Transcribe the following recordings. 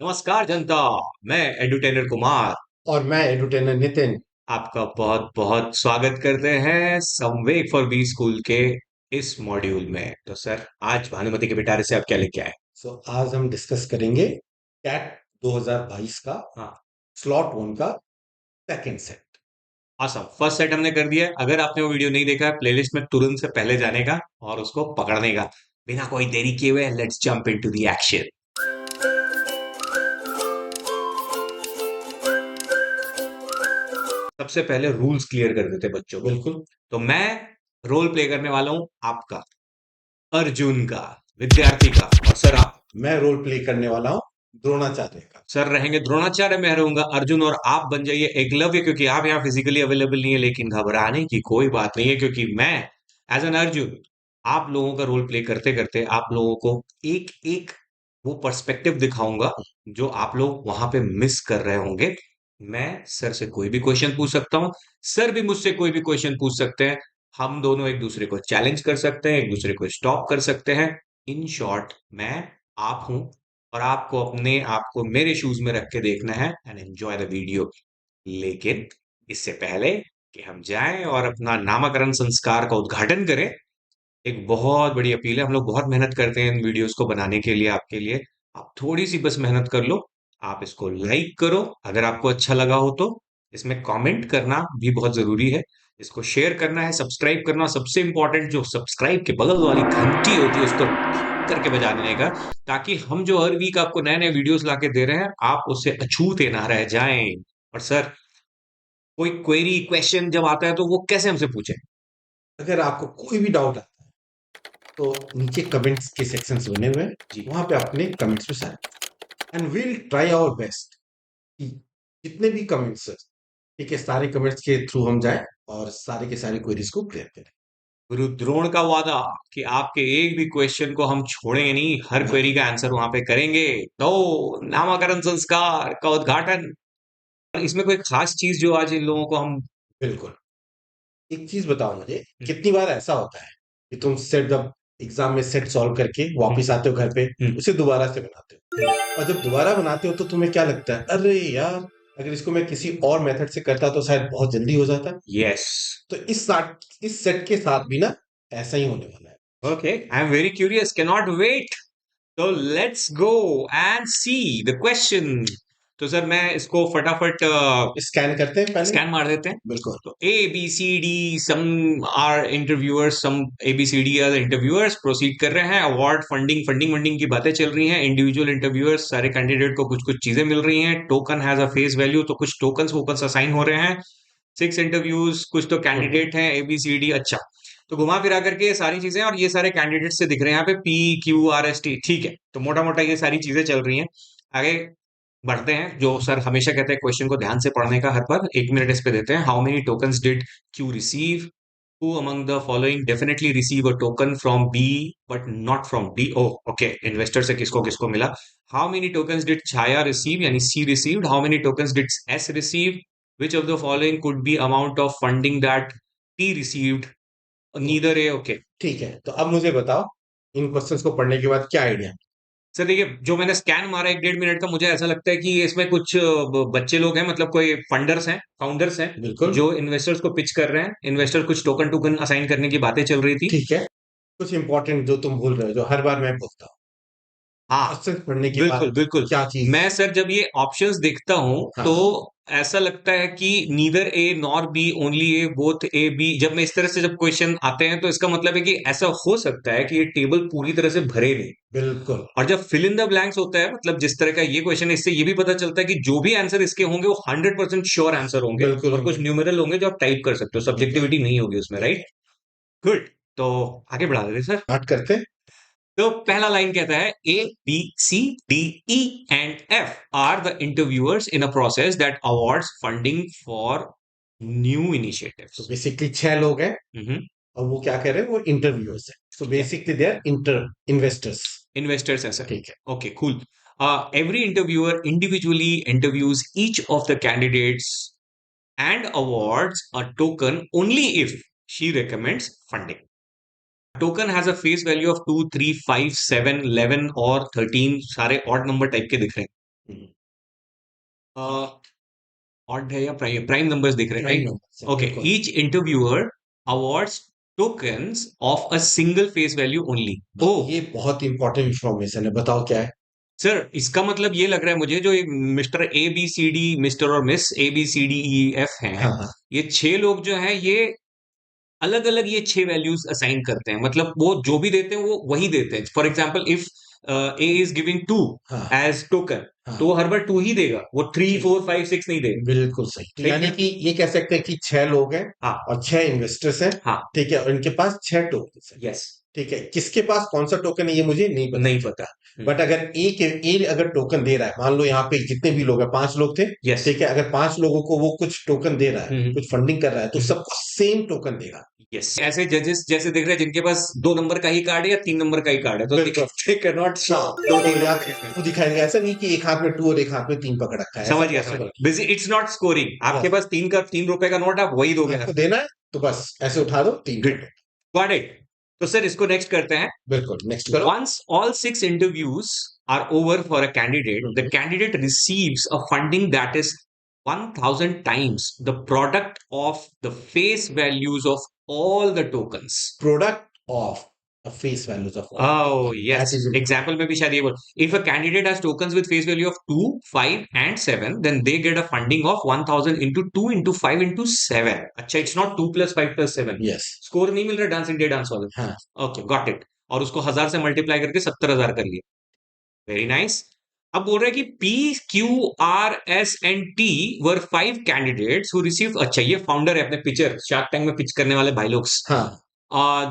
नमस्कार जनता। मैं एडुटेनर कुमार और मैं एडुटेनर नितिन। आपका बहुत बहुत स्वागत करते हैं संवेक फॉर बी स्कूल के इस मॉड्यूल में। तो सर, आज भानुमति के पिटारे से आप क्या लेके आए? आज हम डिस्कस करेंगे कैट 2022 का हाँ। स्लॉट वन का second set. awesome, first set हमने कर दिया है। अगर आपने वो वीडियो नहीं देखा है, प्लेलिस्ट में तुरंत से पहले जाने का और उसको पकड़ने का। बिना कोई देरी किए हुए let's jump into the action. सबसे पहले रूल्स क्लियर कर देते हैं बच्चों को। बिल्कुल। तो मैं रोल प्ले करने वाला हूं आपका, अर्जुन का, विद्यार्थी का। और सर आप? मैं रोल प्ले करने वाला हूँ द्रोणाचार्य का। सर रहेंगे द्रोणाचार्य, मैं रहूंगा अर्जुन, और आप बन जाइए एकलव्य, क्योंकि आप यहाँ फिजिकली अवेलेबल नहीं है। लेकिन घबराने की कोई बात नहीं है, क्योंकि मैं एज एन अर्जुन आप लोगों का रोल प्ले करते करते आप लोगों को एक एक वो पर्सपेक्टिव दिखाऊंगा जो आप लोग वहां पे मिस कर रहे होंगे। मैं सर से कोई भी क्वेश्चन पूछ सकता हूँ, सर भी मुझसे कोई भी क्वेश्चन पूछ सकते हैं। हम दोनों एक दूसरे को चैलेंज कर सकते हैं, एक दूसरे को स्टॉप कर सकते हैं। इन शॉर्ट, मैं आप हूं, और आपको अपने आप को मेरे शूज में रख के देखना है एंड एंजॉय द वीडियो। लेकिन इससे पहले कि हम जाएं और अपना नामकरण संस्कार का उद्घाटन करें, एक बहुत बड़ी अपील है। हम लोग बहुत मेहनत करते हैं इन वीडियोस को बनाने के लिए, आपके लिए। आप थोड़ी सी बस मेहनत कर लो। आप इसको लाइक करो अगर आपको अच्छा लगा हो तो। इसमें कमेंट करना भी बहुत जरूरी है। इसको शेयर करना है, सब्सक्राइब करना, सबसे इंपॉर्टेंट जो सब्सक्राइब के बगल वाली घंटी होती है उसको करके बजा देने का, ताकि हम जो हर वीक आपको नए नए वीडियोस लाके दे रहे हैं आप उससे अछूते ना रह जाएं। और सर, कोई क्वेरी क्वेश्चन जब आता है तो वो कैसे हमसे पूछे? अगर आपको कोई भी डाउट आता है तो नीचे कमेंट्स के सेक्शंस बने हुए हैं, जी। वहां पे अपने कमेंट्स में सारे and will try our best कि जितने भी कमेंट्स है, ठीक है, सारे कमेंट्स के थ्रू हम जाएं और सारे के सारे क्वेरीज को क्लियर करें। गुरु द्रोण का वादा कि आपके एक भी क्वेश्चन को हम छोड़ेंगे नहीं, हर क्वेरी नहीं। का आंसर वहां पे करेंगे। तो नामकरण संस्कार का उद्घाटन। और इसमें कोई खास चीज जो आज इन लोगों को हम? बिल्कुल। एक चीज बताओ मुझे, कितनी बार ऐसा होता है कि तुम सेट जब एग्जाम में सेट सॉल्व करके वापस आते हो घर पे, उसे दोबारा से बनाते हो, और जब दोबारा बनाते हो तो तुम्हें क्या लगता है, अरे यार, अगर इसको मैं किसी और मेथड से करता तो शायद बहुत जल्दी हो जाता। यस। तो इस सेट के साथ भी ना ऐसा ही होने वाला है। Okay, I am very curious, can not wait. तो let's go and see the question. तो सर मैं इसको फटाफट स्कैन करते हैं पहले। स्कैन मार देते हैं। बिल्कुल। तो A B C D, some are interviewers, some A B C D are interviewers proceed कर रहे हैं। अवार्ड, फंडिंग फंडिंग वंडिंग की बातें चल रही हैं। इंडिविजुअल इंटरव्यूअर्स, सारे कैंडिडेट को कुछ कुछ चीजें मिल रही हैं। Token has a face value, तो कुछ टोकन वोकन असाइन हो रहे हैं। 6 इंटरव्यूज, कुछ तो कैंडिडेट हैं, ए बी सी डी। अच्छा, तो घुमा फिरा करके ये सारी चीजें, और ये सारे कैंडिडेट से दिख रहे हैं यहाँ पे P Q R S T. ठीक है, तो मोटा मोटा ये सारी चीजें चल रही हैं। आगे बढ़ते हैं। जो सर हमेशा कहते हैं क्वेश्चन को ध्यान से पढ़ने का, हर बार 1 मिनट इस पे देते हैं। How many tokens did Q receive? Who among the following definitely receive a token from B but not from D? Oh okay, investor से किसको किसको मिला? How many tokens did Chhaya receive, यानी C received? How many tokens did S receive? Which of the following could be amount of funding that T received? Neither A. Okay. ठीक है, तो अब मुझे बताओ, इन क्वेश्चंस को पढ़ने के बाद क्या आइडिया। सर देखिए, जो मैंने स्कैन मारा 1 1.5 मिनट का, मुझे ऐसा लगता है कि इसमें कुछ बच्चे लोग हैं, मतलब कोई फंडर्स हैं, फाउंडर्स हैं, बिल्कुल। जो इन्वेस्टर्स को पिच कर रहे हैं। इन्वेस्टर कुछ टोकन टोकन असाइन करने की बातें चल रही थी। ठीक है, कुछ इंपॉर्टेंट जो तुम भूल रहे हो, जो हर बार मैं बोलता हूँ, हाँ, क्वेश्चन पढ़ने के बाद बिल्कुल बिल्कुल। क्या चीज। मैं सर जब ये ऑप्शंस देखता हूं तो हाँ। ऐसा लगता है कि neither A nor B, only A, both A B. जब मैं इस तरह से जब क्वेश्चन आते हैं तो इसका मतलब है कि ऐसा हो सकता है कि ये टेबल पूरी तरह से भरे नहीं। बिल्कुल। और जब फिल इन द ब्लैंक्स होता है, मतलब जिस तरह का ये क्वेश्चन है, इससे ये भी पता चलता है कि जो भी आंसर इसके होंगे वो 100% श्योर आंसर होंगे, बिल्कुल और कुछ होंगे। न्यूमेरल होंगे जो आप टाइप कर सकते हो, ठीक है। सब्जेक्टिविटी नहीं होगी उसमें, ठीक राइट? है, गुड। तो आगे बढ़ा देते सर। स्टार्ट करते हैं। तो पहला लाइन कहता है, A B C D E and F are the interviewers in a process that awards funding for new तो इनिशिएटिव्स। बेसिकली 6 लोग हैं, और वो क्या कह रहे हैं, वो इंटरव्यूअर्स हैं, सो ठीक है, basically they are inter investors. Investors है सर। ठीक है। Okay, cool. Every interviewer individually interviews each of the candidates and awards a token only if she recommends funding. Token has a face value of 2, 3, 5, 7, 11 और 13, सारे odd number type के दिख रहे हैं। हम्म, odd है या प्राइम प्राइम नंबर्स दिख रहे हैं, प्राइम राइट? नंबर से ओके, बिल्कुल। Each interviewer awards tokens of a single face value only. Oh ये बहुत इंपॉर्टेंट इंफॉर्मेशन है, बताओ क्या है। सर, इसका मतलब ये लग रहा है मुझे, जो mister A B C D, mister और miss A B C D E F हैं, हाँ हाँ ये छह लोग जो हैं, ये अलग अलग ये छह वैल्यूज असाइन करते हैं। मतलब वो जो भी देते हैं वो वही देते हैं। For example, if A is giving to हाँ एज टोकन, हाँ। तो वो हर बार टू ही देगा, वो थ्री ठीक, फोर फाइव सिक्स नहीं देगा। बिल्कुल सही। तो ठीक यानी है। कि ये कह सकते हैं कि 6 लोग हैं हाँ और 6 इन्वेस्टर्स हैं। हाँ। ठीक है, और इनके पास 6 टोकन है। यस। ठीक है, किसके पास कौन सा टोकन है ये मुझे नहीं पता नहीं पता। चलता। बट अगर ए अगर टोकन दे रहा है, मान लो यहाँ पे जितने भी लोग हैं, 5 लोग थे। यस। ठीक है, अगर 5 लोगों को वो कुछ टोकन दे रहा है, हम्म। कुछ फंडिंग कर रहा है, तो हम्म। सबको सेम टोकन देगा। यस, ऐसे जजेस जैसे देख रहे हैं जिनके पास 2 नंबर का ही कार्ड है या 3 नंबर का ही कार्ड है, तो बिल्कुल। दे कैन नॉट शो हाँ, दो तो तीन या नंबर। तो दिखाएंगे, ऐसा नहीं कि एक हाथ में 2 और एक हाथ में 3 पकड़ रखा है, ऐसा समझ गया, समझ पॉसिबल गया। Busy, it's not scoring. नहीं आपके है। पास 3 रुपए का नोट, आप वही दोगे हर। आपको देना है तो बस ऐसे उठा दो, 3 कर गुड, दो। Got it. तो सर, इसको नेक्स्ट करते हैं। बिल्कुल, नेक्स्ट करो। Once all 6 interviews are over for a candidate, the candidate receives a funding that is 1000 times the product of the face values of all the tokens. Product of face values of all, Oh, yes. That is Example में भी शायद ये बोल, if a candidate has tokens with face value of 2, 5 and 7, then they get a funding of 1000 into 2 into 5 into 7. अच्छा, it's not 2 plus 5 plus 7. Yes. Score नहीं मिल रहा dance India dance वाले। हाँ, ओके, गॉट इट। और उसको 1000 से multiply करके 70,000 कर लिया। Very nice. अब बोल रहे हैं कि P Q R S and T were 5 candidates who receive. अच्छा, ये फाउंडर है अपने पिचर, शार्क टैंक में पिच करने वाले भाई लोग। हाँ।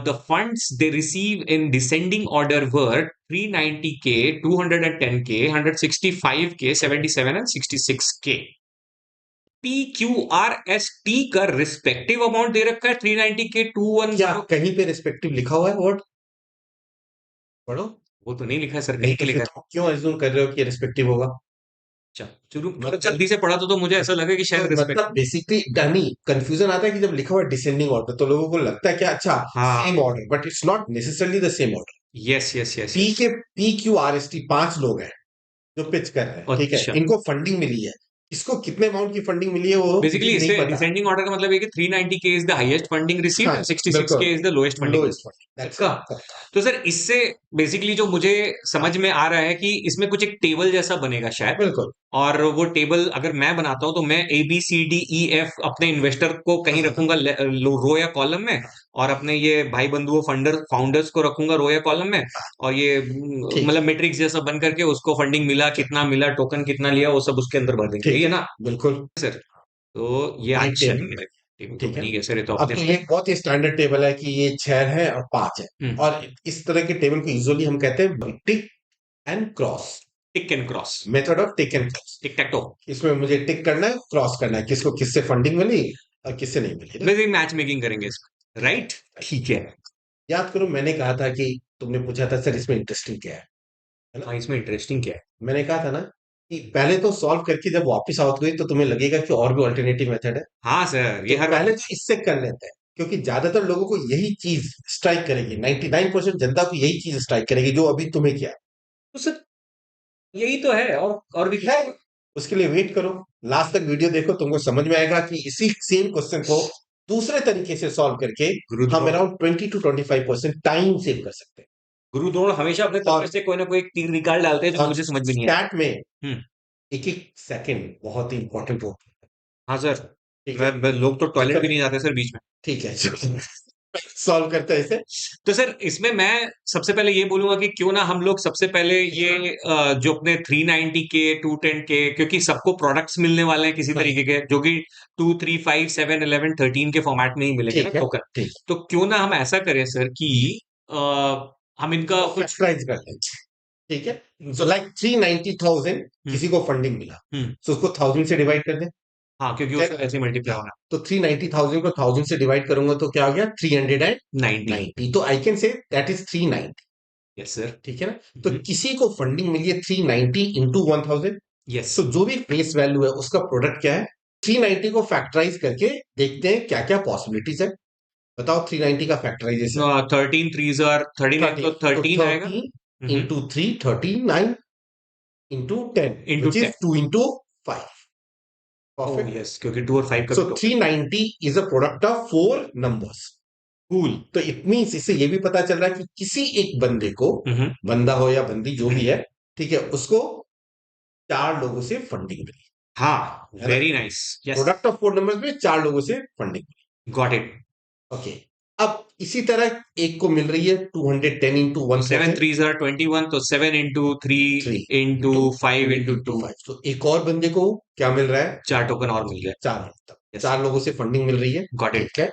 The funds they receive in descending order were 390K, 210K, 165K, 77 and 66K। P Q R S T का रिस्पेक्टिव अमाउंट दे रखा है 390K, टू वन क्या जीरो कहीं पे रिस्पेक्टिव लिखा हुआ है वर्ड? पढ़ो। वो तो नहीं लिखा है सर, नहीं कहीं तो नहीं फिर लिखा है। तुम क्यों अज्यूम कर रहे हो कि रिस्पेक्टिव होगा? अच्छा, शुरू थोड़ा मतलब जल्दी से पढ़ा तो मुझे ऐसा लगा कि शायद रिस्पेक्ट। मतलब बेसिकली डनी कंफ्यूजन आता है कि जब लिखा हुआ डिसेंडिंग ऑर्डर तो लोगों को लगता है कि अच्छा हाँ। Same order, but it's not necessarily the same order. Yes yes yes P yes. के PQRST 5 लोग हैं जो पिच कर रहे हैं। ठीक है, अच्छा, इनको फंडिंग मिली है। इसको कितने अमाउंट की फंडिंग मिली है वो मुझे बेसिकली नहीं इससे पता। डिसेंडिंग ऑर्डर का मतलब है कि 390K is the highest funding received हाँ, एंड 66K बिल्कुल। Is the lowest funding lowest received. Funding, that's पक्का। इट। तो सर, इससे बेसिकली जो मुझे समझ में आ रहा है कि इसमें कुछ एक टेबल जैसा बनेगा शायद। बिल्कुल। और वो टेबल अगर मैं बनाता हूं तो मैं A B C D E F अपने इन्वेस्टर को हाँ कहीं हाँ हाँ रखूंगा रो या कॉलम में, हाँ, और अपने ये भाई बंधुओं फंडर फाउंडर्स को रखूंगा रो या कॉलम में। और ये ठीक मतलब मैट्रिक्स जैसा बन करके उसको फंडिंग मिला कितना मिला, टोकन कितना लिया, वो सब उसके अंदर भर देंगे, यही ठीक है है, ना बिल्कुल। सर? तो ये राइट अच्छा टेबल। नहीं है। टेबल तो ठीक है, बनी है सर, ये तो अब अपने। तो ये बहुत ही स्टैंडर्ड टेबल है कि ये 6 है और 5 है। हम्म। और इस तरह के टेबल को यूजुअली हम कहते हैं tick and cross, tick and cross. Method of tick and cross. Tic tac toe. इसमें मुझे टिक करना है, क्रॉस करना है, किसको किससे फंडिंग मिली और किससे नहीं मिली। बेसिक मैच मेकिंग करेंगे इसमें, राइट? ठीक है। याद करो, मैंने कहा था कि तुमने पूछा था सर इसमें इंटरेस्टिंग क्या है ना? हाँ, इसमें इंटरेस्टिंग क्या है? मैंने कहा था ना कि पहले तो सॉल्व करके जब वापस आओगे तो तुम्हें लगेगा कि और भी अल्टरनेटिव मेथड है। हाँ सर, तो ये हर बार। पहले तो इससे कर लेते हैं, क्योंकि ज्यादातर लोगों को यही चीज स्ट्राइक करेगी, 99% जनता को यही चीज स्ट्राइक करेगी जो अभी तुम्हें किया। तो सर, यही तो है, और भी है, उसके लिए वेट करो, लास्ट तक वीडियो देखो, तुमको समझ में आएगा कि इसी सेम क्वेश्चन को दूसरे तरीके से सॉल्व करके गुरु हम द्रोण। अराउंड 20 to 25% टाइम सेव कर सकते हैं। गुरु द्रोण हमेशा अपने और तबके से कोई ना कोई एक तीर निकाल डालते हैं जो और मुझे समझ में नहीं आता। स्टैट में हम्म। एक एक सेकंड बहुत ही इंपॉर्टेंट रोल। हाँ सर। ठीक है, लोग तो तो टॉयलेट भी नहीं जाते सर बीच में। ठीक है, सॉल्व करते हैं इसे। तो सर, इसमें मैं सबसे पहले ये बोलूंगा कि क्यों ना हम लोग सबसे पहले ये जो अपने 390K, 210K, क्योंकि सबको प्रोडक्ट्स मिलने वाले हैं किसी हाँ, तरीके के, जो कि 2, 3, 5, 7, 11, 13 के फॉर्मेट में ही मिलेंगे ना ठीक है, टोकन। ठीक। तो क्यों ना हम ऐसा करें सर कि अ, हम इनका कुछ। फैक्टराइज कर लें। ठीक है, सो लाइक 390,000 हम्म। किसी को फंडिंग मिला, हम्म। तो उसको 1000 से डिवाइड कर दें। हाँ, क्योंकि ठीक उसको है? ऐसे मल्टीप्लाई हाँ, होना। तो 390,000 को 1000 से डिवाइड करूंगा तो क्या हो गया? 90। 390। तो आई can say that is 390। Yes sir. ठीक है ना? तो किसी को फंडिंग मिली है 390 इंटू 1000। यस। तो जो भी फेस वैल्यू है उसका प्रोडक्ट क्या है? 390 को फैक्टराइज करके देखते हैं क्या क्या पॉसिबिलिटीज है। बताओ 390 का फैक्टराइजेशन। 13 3s आर 39, 30, तो तो 13 आएगा। 30 into 3 39 into 10, Into which is 10. 2 into 5. Oh Perfect. yes, क्योंकि 2 और 5 का So भी total. 390 is a product of 4 numbers. Cool. तो इट मीन्स इससे ये भी पता चल रहा है कि किसी एक बंदे को, बंदा हो या बंदी जो भी है, ठीक है, उसको 4 लोगों से फंडिंग मिली हाँ, है ना? very nice. Yes, product of 4 numbers में 4 लोगों से फंडिंग मिली. got it. ओके. अब इसी तरह एक को मिल रही है 210 into So 1 7 threes are 21, तो 7 into 3 3 into 5 into 2. 5. तो एक और बंदे को क्या मिल रहा है? 4 टोकन और मिल गया. 4 मतलब Yes. 4 लोगों से फंडिंग मिल रही है. Got it. ठीक है.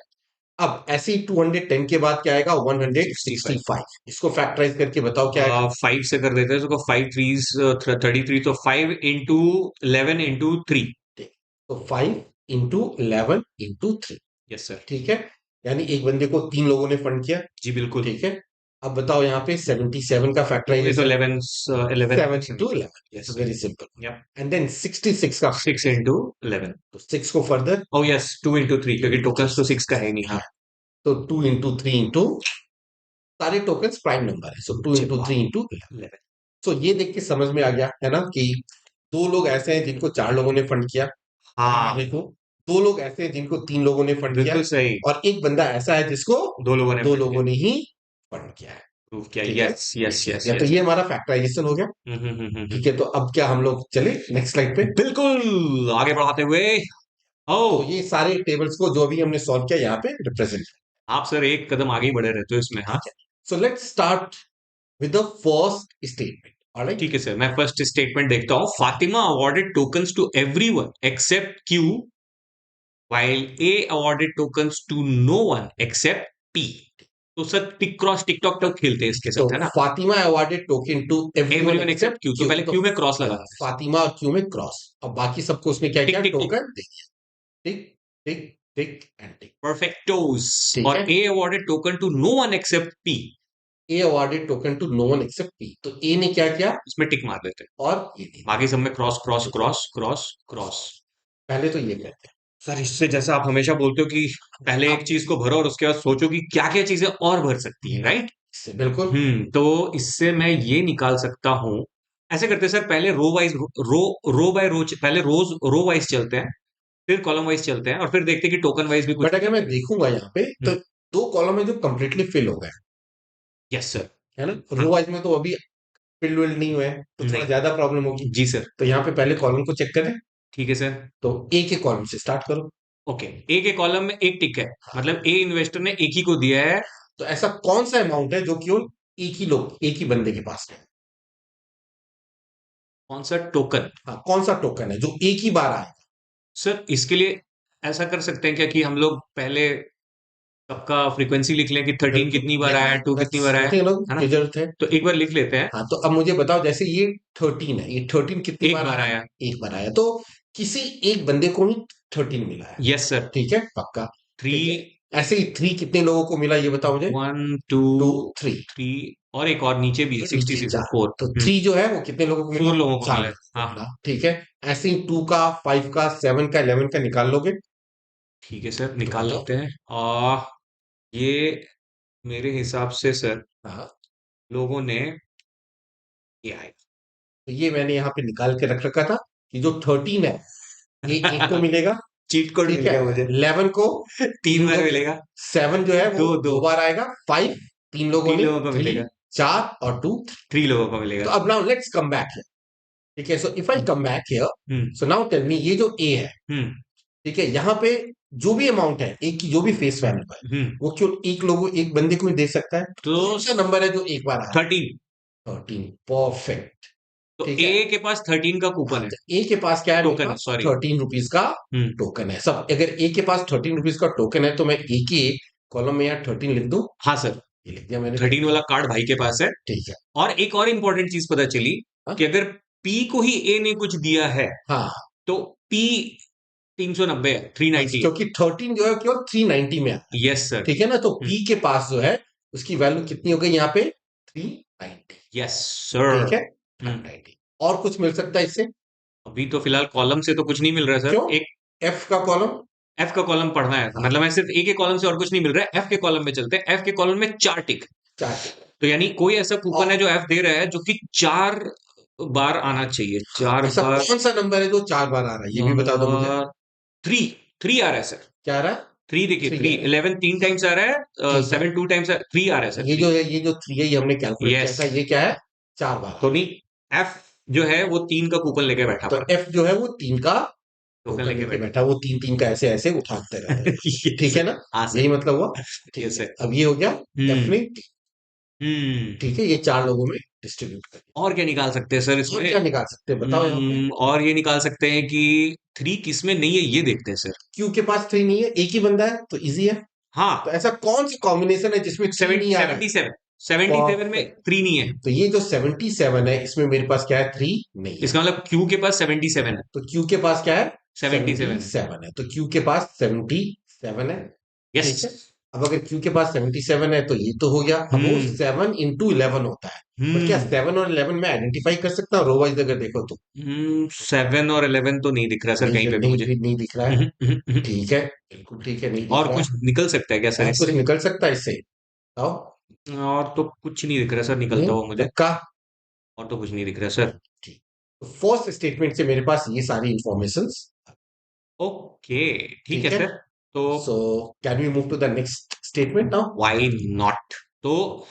अब ऐसे ही 210 के बाद क्या आएगा? 165. इसको फैक्टराइज करके बताओ क्या आएगा? 5 से कर देते हैं, तो 5 threes 33, तो 5 into 11 into 3. ठीक. तो 5 into 11 into 3. Yes sir. ठीक है. यानी एक बंदे को 3 लोगों ने फंड किया. जी बिल्कुल. ठीक है. अब बताओ यहाँ पे 77 का तो factorisation. 11 7 into 11. Yes. Very simple. Yep. And then 66 का 6 into 11. तो 6 को फर्दर Oh yes, 2 into 3, क्योंकि टोकन्स तो 6 का है नहीं. हाँ. तो 2 into 3 into सारे टोकन्स प्राइम नंबर है. सो 2 into 3 into 11. सो ये देख के समझ में आ गया है ना कि 2 लोग ऐसे हैं जिनको 4 लोगों ने फंड किया. हाँ, देखो 2 लोग ऐसे हैं जिनको 3 लोगों ने फंड किया. बिल्कुल सही. और एक बंदा ऐसा है जिसको 2 लोगों ने 2 लोगों ने ही फंड किया है. प्रूव किया. ठीक है? Yes yes yes. या तो ये हमारा फैक्टराइजेशन हो गया. ठीक है. तो अब क्या हम लोग चले नेक्स्ट स्लाइड पे. बिल्कुल आगे बढ़ाते हुए. तो ओ, ये सारे टेबल्स को जो भी हमने सॉल्व किया यहाँ पे रिप्रेजेंट. आप सर एक कदम आगे ही बढ़े रहते हो इसमें. हाँ, so let's start with the first statement. Alright. ठीक है सर. मैं फर्स्ट स्टेटमेंट देखता हूँ. Fatima awarded tokens to everyone except Q, while A awarded tokens to no one except P. तो sir tick cross ticktock tock खेलते हैं इसके तो साथ, है ना? Fatima awarded token to everyone everyone except Q. तो पहले क्यू में क्रॉस लगा. फातिमा और क्यू में क्रॉस. अब बाकी सबको उसने क्या टिक, किया? टिक, टिक. टोकन दे दिया. टिक टिक टिक एंड टिक. परफेक्टोस. ठीक और है. A awarded token to no one except P. A awarded token to no one except P. तो ए ने क्या किया? इसमें टिक मार देते हैं. और ये नहीं. बाकी सब में cross cross cross cross cross. पहले तो ये करते हैं सर इससे जैसा आप हमेशा बोलते हो कि पहले एक चीज को भरो और उसके बाद सोचो कि क्या क्या चीजें और भर सकती है, राइट? इससे. बिल्कुल. तो इससे मैं ये निकाल सकता हूं. ऐसे करते हैं सर, पहले रो वाइज रो बाय रो, पहले रो वाइज चलते हैं, फिर कॉलम वाइज चलते हैं, और फिर देखते हैं कि टोकन वाइज भी कुछ. बट अगर मैं देखूंगा यहाँ पे तो 2 कॉलम है जो कंप्लीटली फिल हो गए. Yes sir. है ना? रो वाइज में तो अभी फिल विल नहीं हुए हैं, तो थोड़ा नहीं. ज्यादा प्रॉब्लम होगी. जी सर. तो यहाँ पे पहले कॉलम को चेक करें. ठीक है सर. तो ए के कॉलम से स्टार्ट करो. ओके. ए के कॉलम में एक टिक है, मतलब ए इन्वेस्टर ने एक ही को दिया है. तो ऐसा कौन सा अमाउंट है जो केवल एक ही बंदे के पास है? कौन सा टोकन? हाँ, कौन सा टोकन है जो एक ही बार आएगा? सर इसके लिए ऐसा कर सकते हैं क्या कि हम लोग पहले सबका फ्रीक्वेंसी लिख लें कि 13 कितनी बार आया, 2 कितनी बार आया, है ना? जरूरत है. तो एक बार लिख लेते हैं. हाँ, तो अब मुझे बताओ, जैसे ये 13 है, ये 13 कितनी एक बार बार आया. एक बार आया. तो किसी एक बंदे को ही 13 मिला है. Yes sir. ठीक है, पक्का. 3. ऐसे ही 3 कितने लोगों को मिला ये बताओ मुझे. 1 2 2 3. 3 और एक और नीचे भी है 66 और 4. तो 3 जो है वो कितने लोगों को मिला? 4 लोगों को चार मिला है. लोगों को हाँ, मिला. ठीक है. ऐसे ही 2 का, 5 का, 7 का, 11 का निकाल लोगे. ठीक है सर, निकाल बताओ. लेते हैं. ये मेरे हिसाब से सर हाँ, लोगों ने ये आया. तो ये मैंने यहाँ पे निकाल के रख रखा था कि जो 13 है ये एक को मिलेगा. चीट कोड ठीक मिल है. गया मुझे. 11 को 3 बार मिलेगा. 7 जो है वो दो 2 बार आएगा. 5 3 लोगों 3 ने, लोगों को 3 मिलेगा. 4 और 2 3 लोगों को तो मिलेगा. अब now let's come back here. ठीक है. So if I come back here, hmm so now tell me, ये जो ए है, हम्म ठीक है, यहाँ पे जो भी अमाउंट है एक की, जो भी फेस वैल्यू है, हम्म वो क्यों एक बंदे को ही दे सकता है? तो कौन सा नंबर है जो एक बार आया? 13. 13. परफेक्ट. तो ठीक है. ए के पास 13 का कूपन है. ए के पास क्या है? टोकन है, सॉरी. 13 रुपीज का हम्म टोकन है. सब अगर ए के पास 13 रुपीज का टोकन है तो मैं ए के कॉलम में यहाँ 13 लिख दूं. हाँ सर. ये लिख दिया मैंने. 13 वाला कार्ड भाई के पास है. ठीक है. और एक और इंपॉर्टेंट चीज पता चली हाँ? कि अगर पी को ही ए ने कुछ दिया है हाँ, तो पी 390 है, 390. क्योंकि 13 जो है केवल 390 में आता है. Yes sir. ठीक है ना? तो पी के पास जो है उसकी वैल्यू कितनी हो गई यहाँ पे? 390. Yes sir. ठीक है. 390. और कुछ मिल सकता है इससे? अभी तो फिलहाल कॉलम से तो कुछ नहीं मिल रहा है सर. क्यों? एक एफ का कॉलम. एफ का कॉलम पढ़ना है, मतलब मैं सिर्फ ए के कॉलम से और कुछ नहीं मिल रहा है. एफ के कॉलम में चलते हैं. एफ के कॉलम में 4 टिक. 4. तो यानी कोई ऐसा कूपन है जो एफ दे रहा है जो कि 4 बार आना चाहिए, 4 ऐसा बार। कौन सा नंबर है जो 4 बार आ रहा है, ये भी बता दो मुझे। 3, 3 आ रहा है सर। क्या आ रहा है? 3 देखिए, 3 3, आ रहा है। 11 3 टाइम्स आ रहा है, ठीक है, 7 2 टाइम्स 3 आ रहा है सर, ये 3। जो है, ये जो 3 है, ये हमने कैलकुलेट किया यस। था, ये क्या है? 4 बार आ तो रहा नहीं, एफ जो है वो 3 का कूपन लेके बैठा है। तो पड़ा, एफ जो है वो 3 का टोकन टोकन लेके लेके बैठा। बैठा, वो 3 3 का ऐसे ऐसे उठाते रहेगा। यस ठीक है सर। ना? हाँ यही सर। मतलब हुआ। ठीक यस है, सर। अब ये हो गया। एफ हम्म। ने, हम्म। ठीक है, ये 4 लोगों में डिस्ट्रीब्यूट कर और क्या निकाल सकते हैं सर दिया। और इसमें? क्या निकाल सकते हैं बताओ यहाँ पे? और ये निकाल सकते हैं कि 3 किस में नहीं है, ये देखते हैं सर। क्यू के पास 3 नहीं है, एक ही बंदा है तो इजी है। तो हाँ, ऐसा कौन सा कॉम्बिनेशन है जिसमें 3 नहीं आ रहा है? 77, 77 में परफेक्ट। 3 नहीं है। तो ये जो 77 है, इसमें मेरे पास क्या है? 3 नहीं है। इसका मतलब क्यू के पास 77 है। तो क्यू के पास क्या है? 77 है। 77 है, तो क्यू के पास 77 है। यस। ठीक है। अब अगर क्यू के पास 77 है तो ये तो हो गया। अब वो हम्म। 7 into 11 होता है। बट क्या हम्म। 7 और 11 में आइडेंटिफाई कर सकता हूँ रो वाइज अगर देखो तो? 7 और 11 तो नहीं दिख रहा सर नहीं, कहीं पे भी नहीं मुझे। नहीं दिख रहा है। हम्म, हम्म, हम्म। ठीक है, बिल्कुल ठीक है, नहीं दिख और रहा है। कुछ निकल सकता है क्या सर और कुछ इससे? निकल सकता है इससे? बताओ। और तो कुछ नहीं दिख रहा सर निकलता नहीं, हुआ मुझे। पक्का? और तो कुछ नहीं दिख रहा सर। ठीक। तो फर्स्ट स्टेटमेंट से मेरे पास ये सारी इंफॉर्मेशन। ओके, ठीक है ठीक है। सर। तो so can we move to the next statement now? Why not? तो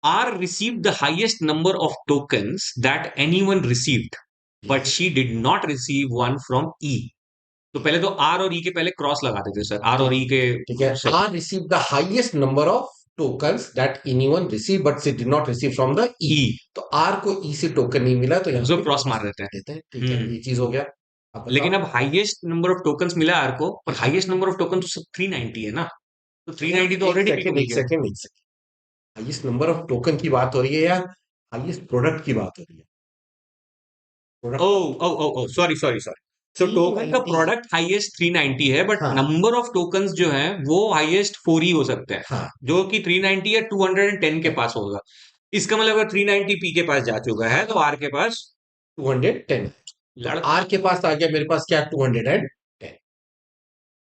R received the highest number of tokens that anyone received, but she did not receive one from E. तो पहले तो R और E के पहले cross लगाते थे sir, R और E के ठीक है, से। R receive the highest number of tokens that anyone receive but she did not receive from the E. E, तो आर को ई से टोकन नहीं मिला, तो यहाँ उसको पे क्रॉस क्रॉस मार देते हैं। देते हैं। ठीक है, हम्म। ये चीज हो गया। अब लेकिन बताओ। अब हाईएस्ट नंबर ऑफ टोकन्स मिला R को, और हाईएस्ट नंबर ऑफ टोकन तो सब 390 है ना, तो तो यहाँ 390 तो पे एक ऑलरेडी पिक सेकेंड, मिल एक गया। सेकेंड, एक second. Highest number of token की बात हो रही है या हाईएस्ट प्रोडक्ट की बात हो रही है? ओ प्रोडक्ट ओ ओ ओ, सॉरी सॉरी सॉरी। तो टोकन का 390। प्रोडक्ट हाईएस्ट 390 है, बट हाँ, नंबर ऑफ टोकन्स जो है वो हाईएस्ट 4 ही हो सकते हैं, हाँ। जो कि 390 या 210 के पास होगा। इसका मतलब अगर 390 पी के पास जा चुका है तो आर के पास 210। तो लड़ आर के पास आ गया मेरे पास क्या? 210।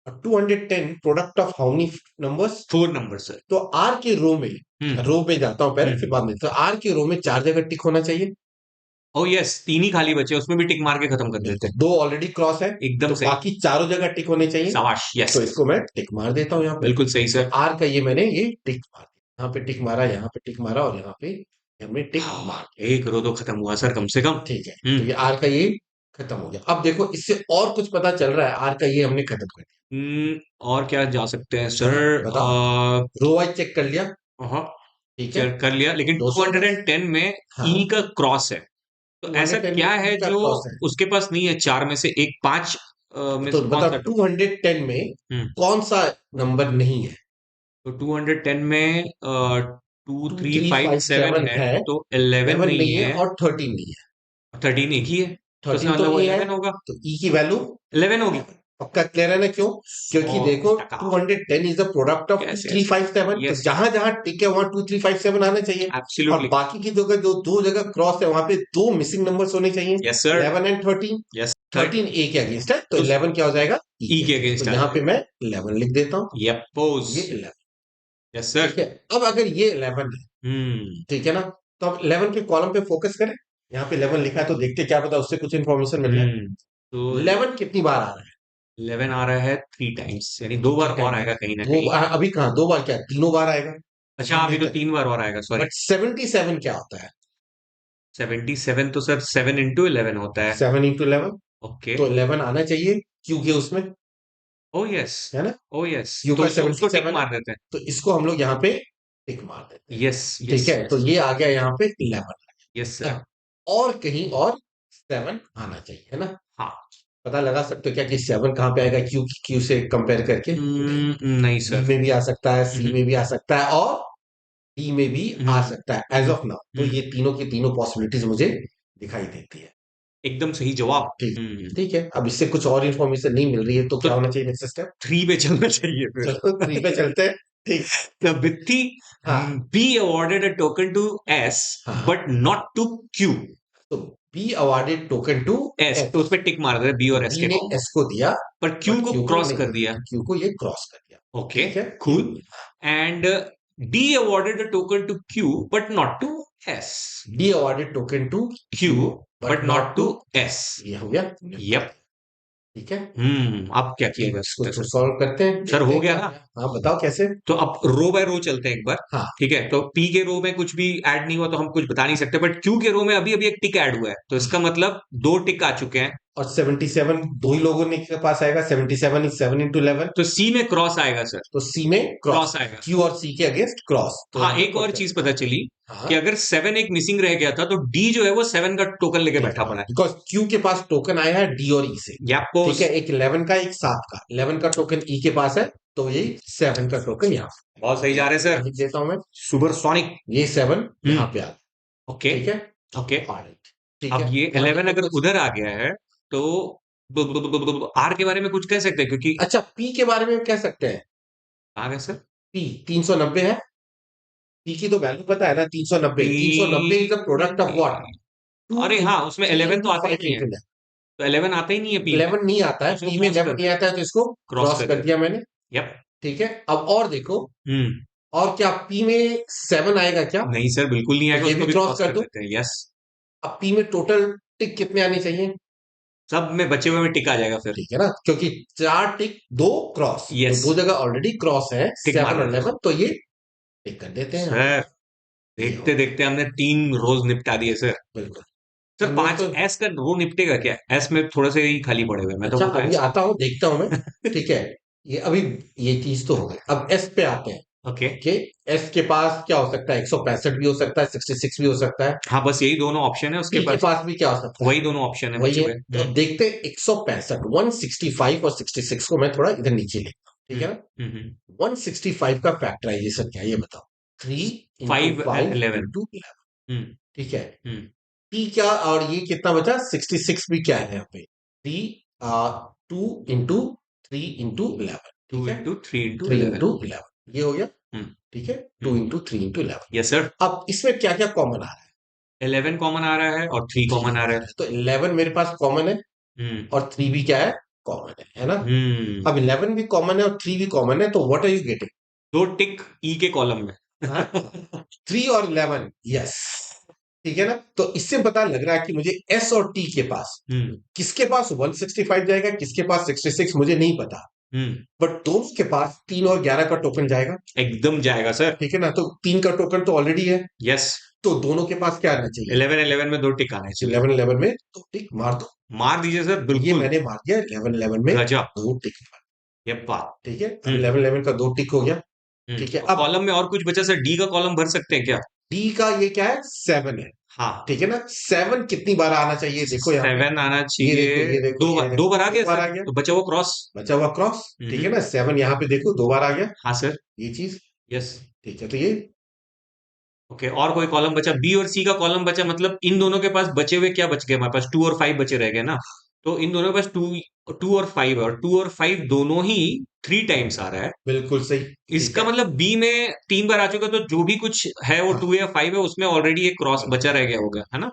और 210 product of how many numbers? 4 number sir. तो आर के हम्म। रो में जाता हूं पहले, हम्म। फिर बाद में। तो आर के रो में 4 जगह टिक होना चाहिए। ओ यस, 3 ही खाली बचे, उसमें भी टिक मार के खत्म कर देते बिल्कुल, हैं। 2 ऑलरेडी क्रॉस है। एकदम तो सही। बाकी चारों जगह टिक होने चाहिए। शाबाश, यस। तो इसको मैं टिक मार देता हूं यहाँ पे। बिल्कुल सही तो सर। आर का ये मैंने ये टिक मार दिया, यहाँ पे टिक मारा, यहाँ पे टिक मारा, और यहाँ पे हमने टिक मार दिया। एक रो तो खत्म हुआ सर कम से कम। ठीक है, तो हम्म। ये आर का ये खत्म हो गया। अब देखो, इससे और कुछ पता चल रहा है? आर का ये हमने खत्म कर और क्या जा सकते हैं दिया। सर? बताओ। रो वाइज चेक कर लिया। हाँ, ठीक है, चेक कर लिया, लेकिन 210। 210 में हाँ, ई का क्रॉस है। तो ऐसा 210 में क्या ई है का जो क्रॉस है। उसके पास नहीं है? चार में से एक, पांच में तो से कौन बताओ, सा? 210 में हम्म। कौन सा नंबर नहीं है? तो 210 में 2357 2357 है, है, तो 11 11 नहीं नहीं है, है। और 13 नहीं है। 13 एक ही है, तो इसका 13 तो मतलब वो ए है। 11 होगा। तो ई की वैल्यू 11 होगी। 11। पक्का क्लियर है ना? क्यों? क्योंकि देखो, 100%। 210 is the product of yes yes. 2357। तो यस। जहां जहां टिक है वहां 2357 आना चाहिए। और एब्सोल्युटली। बाकी की जगह जो 2 जगह क्रॉस है, वहां पे 2 मिसिंग नंबर्स होने चाहिए। Yes sir. 11 and 13। Yes sir. 13 ए के अगेंस्ट है, तो तो 11 क्या हो जाएगा? ई ई के के अगेंस्ट। अगेंस्ट तो आ यहाँ पे जाएगा। मैं 11 लिख देता हूँ। Yup pause. ये 11। Yes sir. ठीक है। अब अगर ये 11 है, हम्म। ठीक है ना? तो अब 11 के कॉलम पे फोकस करें। यहाँ पे 11 लिखा है, तो देखते क्या पता उससे कुछ इन्फॉर्मेशन मिल जाए। तो 11 कितनी बार आ रहा है? 11 आ रहा है 3 टाइम्स, यानी 2 बार ठीक और है। आएगा कहीं ना दो कहीं। अभी कहाँ 2 बार? क्या 3 बार आएगा? अच्छा, मान अभी तो लेते हैं। 3 बार और आएगा, सॉरी। बट 77 क्या होता है? 77 तो सर 7 इंटू 11 होता है। 7 into 11। ओके। तो 11 आना चाहिए क्यू के उसमें, ओ यस। है ना? ओ यस, क्यू तो का उसको टिक 77 है। मार देते हैं। तो इसको हम लोग यहाँ पे टिक मार देते हैं। यस यस ठीक है, तो यस। ये आ गया यहाँ पे 11। Yes sir. अब और कहीं और 7 आना चाहिए, है ना? हाँ। पता लगा सकते हो क्या कि 7 कहाँ पे आएगा क्यू क्यू से कंपेयर करके? नहीं बी सर। में भी आ सकता है, सी हम्म, में भी आ सकता है, और डी में भी आ हम्म, सकता है एज ऑफ नाउ। तो हम्म, ये तीनों की तीनों पॉसिबिलिटीज मुझे दिखाई देती है। एकदम सही जवाब। ठीक। ठीक है, अब इससे कुछ और इन्फॉर्मेशन नहीं मिल रही है, तो तो क्या होना चाहिए नेक्स्ट स्टेप? 3 पे चलना चाहिए फिर। चलो 3 पे चलते हैं। ठीक। The Bithi हाँ, B awarded a token to S हाँ। but not to Q. तो B awarded token to S S. तो उस पे टिक मार दे बी तो और S बी के ने कॉम्बो, एस को दिया, पर Q बट को क्यू को क्रॉस नहीं कर दिया। दिया। क्यू को ये क्रॉस कर दिया। ओके, ठीक है, cool. And D awarded a token to Q but not to S. D awarded token to Q Q, but not to S. ये हो गया। यप। ठीक है, अब क्या किया जा इसको सकता है तो सर? सॉल्व करते हैं, सर देखते हो हैं गया क्या ना? होगा। हाँ बताओ कैसे। तो अब रो बाय रो चलते हैं एक बार। हाँ ठीक है, तो पी के रो में कुछ भी ऐड नहीं हुआ तो हम कुछ बता नहीं सकते, बट क्यू के रो में अभी अभी एक टिक ऐड हुआ है, तो इसका मतलब दो टिक आ चुके हैं। और 77 दो ही लोगों ने के पास आएगा, 77 इज 7 इंटू 11। तो सी में क्रॉस आएगा सर। तो सी में क्रॉस, क्रॉस आएगा। क्यू और सी के अगेंस्ट क्रॉस, तो हाँ, यहाँ पे एक और put चीज करते पता हैं। चली हाँ कि अगर 7 एक मिसिंग रह गया था तो डी जो है वो 7 का टोकन लेके बैठा पड़ा है। बिकॉज क्यू के पास टोकन आया है डी और ई से। ये आपको ठीक है, एक 11 का एक 7 का, 11 का टोकन ई के पास है, तो ये 7 का टोकन यहाँ बहुत सही जा रहे हैं पे सर। लिख देता हूं मैं। Super sonic. ये 7 यहाँ पे आ गया। ओके। ठीक है, ओके। alright, ठीक अब है। ये यहाँ 11 पे अगर कुछ उधर आ गया है तो आर के बारे में कुछ कह सकते हैं, क्योंकि अच्छा, पी के बारे में कह सकते हैं। आ गया सर। पी 390 है, पी की तो वैल्यू पता है ना, 390। 390 is the product of what, to अरे हाँ, इंटू उसमें थ्री 11 तो इंटू आता ही फाइव नहीं है। इंटू तो 11 आता ही नहीं है पी में। 11 नहीं आता तो है, उसको पी में क्रॉस 11 कर नहीं आता है, तो इसको क्रॉस क्रॉस कर कर देते दिया हैं। मैंने। यप। ठीक है, अब और देखो, हम्म। और क्या पी में 7 आएगा क्या? नहीं सर, बिल्कुल नहीं तो आएगा, ये उसको भी भी क्रॉस क्रॉस कर कर दो। देते हैं। यस। अब पी में टोटल टिक कितने आने चाहिए? सब में बचे हुए में टिक आ जाएगा फिर। ठीक है ना, क्योंकि 4 टिक 2 क्रॉस, तो यस। दो जगह ऑलरेडी क्रॉस है, टिक मार 7 और देते हैं 11, तो ये टिक कर देते हैं यहाँ पे। सर। ये हो देखते गया, देखते हमने 3 रोज निपटा दिए सर। बिल्कुल। सर तीन रोज 5 तो एस का रो निपटेगा क्या? एस में थोड़े से ही खाली पड़े हुए हैं। मैं तो अच्छा, बोलता हूँ अभी एस आता हूँ, देखता हूँ मैं। में। ठीक है, ये अभी ये चीज तो हो गई, अब एस पे आते हैं। ओके। कि एस के पास क्या हो सकता है? 165 भी हो सकता है, 66 भी हो सकता है। हाँ, बस यही दोनों ऑप्शन है उसके पी के पास। पास भी क्या हो सकता है? वही दोनों ऑप्शन है वही बचे है। हुए। तो अब देखते हैं 165, 165 और 66 को मैं थोड़ा इधर नीचे लेता हूँ, ठीक है ना। 165 का फैक्टराइजेशन क्या है ये बताओ। 3 इंटू 5 फाइव 11। इंटू 11। हम्म। ठीक है, हम्म। टी क्या, और ये कितना बचा? 66 भी क्या है यहाँ पे? 3 2 इंटू 3 इंटू 11। 2 ठीक है, इंटू 3 इंटू 3 11। इंटू 11 ये हो गया। हम्म। ठीक है, 2 इंटू 3 इंटू 11। Yes sir. अब इसमें क्या क्या कॉमन आ रहा है? 11 कॉमन आ रहा है और 3 3 कॉमन आ कॉमन आ रहा रहा है, तो 11 मेरे पास कॉमन है, है। हम्म। और 3 भी क्या है? कॉमन है ना। हम्म। अब 11 भी कॉमन है और 3 भी कॉमन है, तो व्हाट आर यू गेटिंग? दो टिक ई के कॉलम में। 3 और 11, यस। ठीक है ना, तो इससे पता लग रहा है कि मुझे एस और टी के पास, हम्म। किसके पास 165 जाएगा, किसके पास 66, मुझे नहीं पता। हम्म। बट दोनों के पास 3 और 11 का टोकन जाएगा। एकदम जाएगा सर। ठीक है ना, तो 3 का टोकन तो ऑलरेडी है, यस। तो दोनों के पास क्या आना चाहिए? 11 11 में दो टिक आने चाहिए। 11 11 में दो टिक मार दो। मार दीजिए सर, तो ये बिल्कुल। मैंने मार दिया 11 11 में गजब। दो टिक। ये बात। ठीक है, अब 11 11 का दो टिक हो गया। ठीक है, और अब कॉलम में और कुछ बचा सर? डी का कॉलम भर सकते हैं क्या? डी का ये क्या है? 7 है। हाँ। ठीक है ना, 7 कितनी बार आना चाहिए देखो यहाँ पे। 7 आना ये देखो, चाहिए। ये देखो, दो ये बार, देखो, दो बार आ दो गया बार सर, आ गया, तो बचा हुआ क्रॉस। बचा हुआ क्रॉस। ठीक है ना, 7 यहाँ पे देखो 2 बार आ गया, हाँ सर। ये चीज। यस। ठीक है, तो ये ओके, और कोई कॉलम बचा? बी और सी का कॉलम बचा, मतलब इन दोनों के पास बचे हुए क्या बच गए? हमारे पास 2 और 5 बचे रह गए ना। तो इन दोनों के पास 2 और 5 है, और 2 और 5 दोनों ही 3 टाइम्स आ रहा है। बिल्कुल सही। ठीक इसका है, मतलब बी में 3 बार आ चुका, तो जो भी कुछ है वो हाँ, 2 या 5 है, उसमें ऑलरेडी एक क्रॉस बचा रह गया होगा, है ना?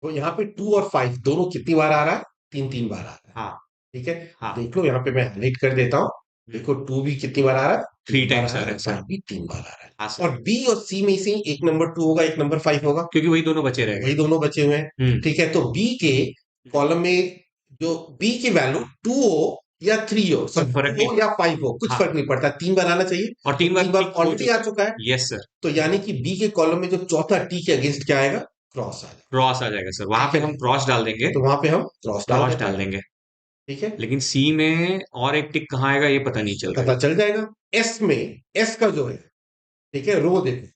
तो यहाँ पे 2 और 5 दोनों कितनी बार आ रहा है? 3 3 बार आ रहा है। हाँ। ठीक है, हाँ। देख लो यहाँ पे मैं हाईलाइट कर देता हूँ। देखो 2 भी कितनी बार आ रहा है? 3 3 बार आ टाइम्स आ रहा रहा है, है और सर। 5 भी 3 बार आ रहा है। हाँ सर। और बी और सी में से एक नंबर 2 होगा, एक नंबर 5 होगा, क्योंकि वही दोनों बचे रह वही गए। दोनों बचे हुए हैं। हम्म। ठीक है, तो बी के कॉलम में जो बी की वैल्यू 2 हो या 3 हो, कोई सब फर्क 2 हो नहीं। या 5 हो, कुछ हाँ। फर्क नहीं पड़ता, 3 बार आना चाहिए। और तो 3 बार 3 बार टिक हो ऑलरेडी आ चुका चुका है, है। Yes sir. तो यानी कि बी के कॉलम में जो चौथा टी के अगेंस्ट क्या आएगा? क्रॉस आ जाएगा। क्रॉस आ जाएगा सर, वहां ठीक पे है, हम क्रॉस डाल देंगे। तो वहां पे हम क्रॉस डाल क्रॉस देते डाल हैं। देंगे। ठीक है, लेकिन सी में और एक टिक कहाँ आएगा ये पता नहीं चल रहा पता है। चल जाएगा। एस में, एस का जो है, ठीक है, रो देखो,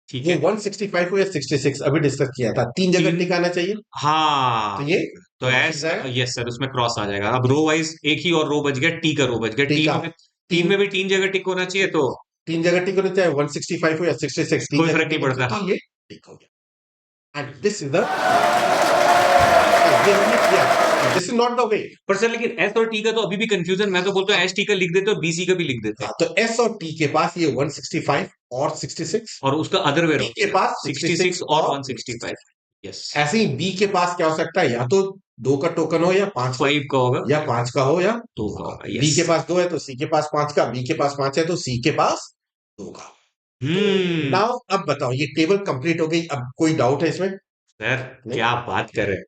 ठीक वो है। 165 को या 66 अभी डिस्कस किया था, 3 जगह तीन। टिक आना चाहिए, तो हाँ। ये तो क्रॉस हो एस। जाएगा। यस सर, उसमें क्रॉस आ जाएगा। अब रो वाइज एक ही और रो बच गया, टी का रो बच गया। टी टी का में 3 तीन, में भी 3 जगह टिक होना चाहिए, तो 3 जगह टिक होना चाहे 165 हो या 66, 3 कोई जगह फर्क नहीं टिक होना पड़ता। चाहिए, हाँ। तो ये टिक हो गया। एंड दिस इज द, ये हमने किया, this is not the way. पर सर लेकिन एस और टी का तो अभी भी कंफ्यूजन, मैं तो बोलता हूँ एस टी का लिख देते और बीसी का भी लिख देते। हाँ, तो एस और टी के पास ये 165 और 66, और उसका अदर वे टी राउंड के सर, पास 66 66 और और 165। यस। ऐसे ही बी के पास क्या हो सकता है? या तो 2 का टोकन हो या 5 का, 5 का होगा। या 5 का हो या 2 2 का का। होगा। B yes. के पास 2 है तो सी के पास 5 का, बी के पास 5 है तो सी के पास 2 का। तो हम्म। नाउ अब बताओ, ये टेबल कंप्लीट हो गई, अब कोई डाउट है इसमें? सर नहीं, क्या बात कर रहे हैं।